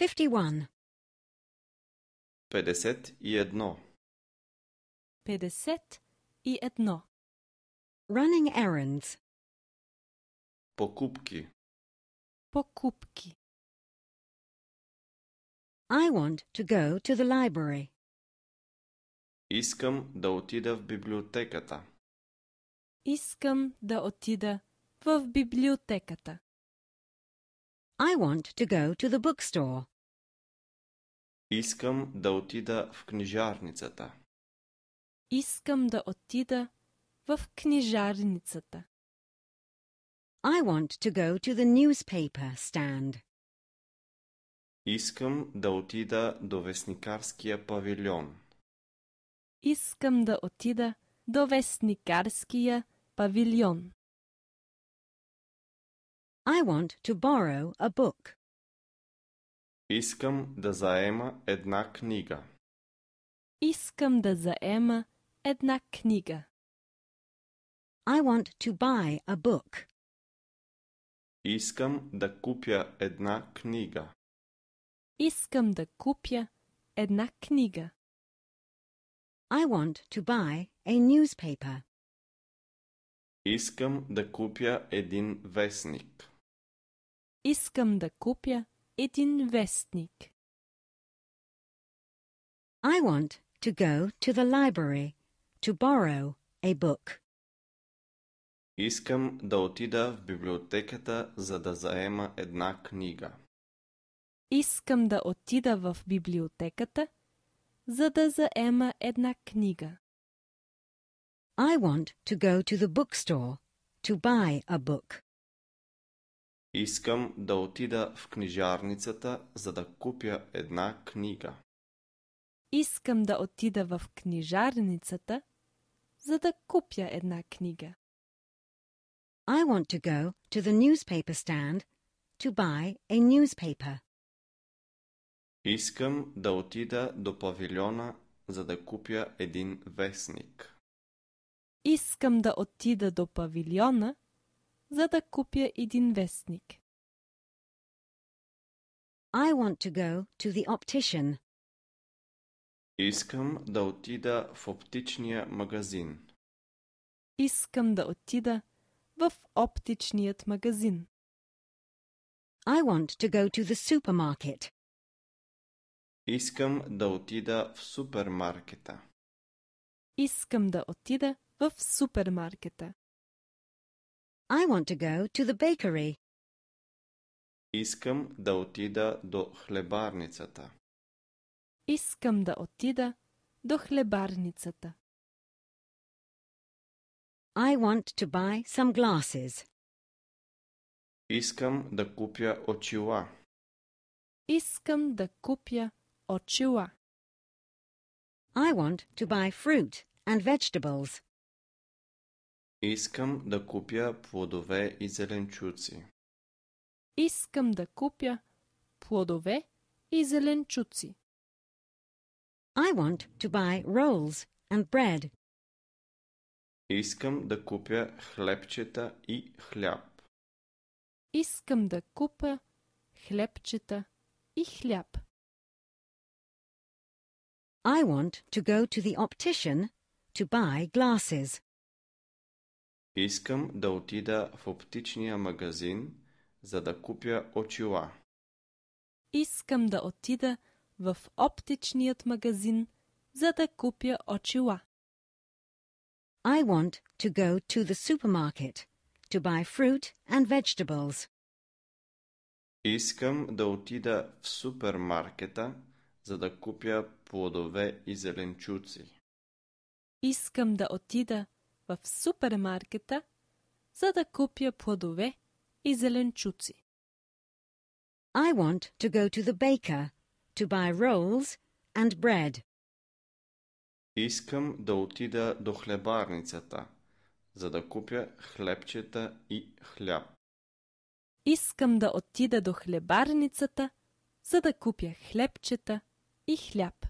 51. 51. 51. Running errands. Покупки. Покупки. I want to go to the library. Искам да отида в библиотеката. Искам да отида в библиотеката. I want to go to the bookstore. Искам да отида в книжарницата. Искам да отида в книжарницата. I want to go to the newspaper stand. Искам да отида до вестникарския павилион. Искам да отида до вестникарския павилион. I want to borrow a book. Искам да заема една книга. Искам да заема една книга. I want to buy a book. Искам да купя една книга. Искам да купя една книга. I want to buy a newspaper. Искам да купя един вестник. Искам да купя един вестник. I want to go to the library to borrow a book. Искам да отида в библиотеката, за да заема една книга. Искам да отида в библиотеката, за да заема една книга. I want to go to the bookstore to buy a book. Искам да отида в книжарницата, за да купя една книга. Искам да отида в книжарницата, за да купя една книга. I want to go to the newspaper stand to buy a newspaper. Искам да отида до павилиона, за да купя един вестник. Искам да отида до павилиона, за да купя един вестник. I want to go to the optician. Искам да отида в оптичния магазин. Искам да отида в оптичният магазин. I want to go to the supermarket. Искам да отида в супермаркета. Искам да отида в супермаркета. I want to go to the bakery. Искам да отида до хлебарницата. Искам да отида до хлебарницата. I want to buy some glasses. Искам да купя очила. Искам да купя очила. I want to buy fruit and vegetables. Искам да купя плодове и зеленчуци. Искам да купя плодове и зеленчуци. I want to buy rolls and bread. Искам да купя хлебчета и хляб. Искам да купя хлебчета и хляб. I want to go to the optician to buy glasses. Искам да отида в оптичния магазин, за да купя очила. Искам да отида в оптичният магазин, за да купя очила. I want to go to the supermarket to buy fruit and vegetables. Искам да отида в супермаркета, за да купя плодове и зеленчуци. Искам да отида в супермаркета, за да купя плодове и зеленчуци. I want to go to the baker to buy rolls and bread. Искам да отида до хлебарницата, за да купя хлебчета и хляб. Искам да отида до хлебарницата, за да купя хлебчета и хляб.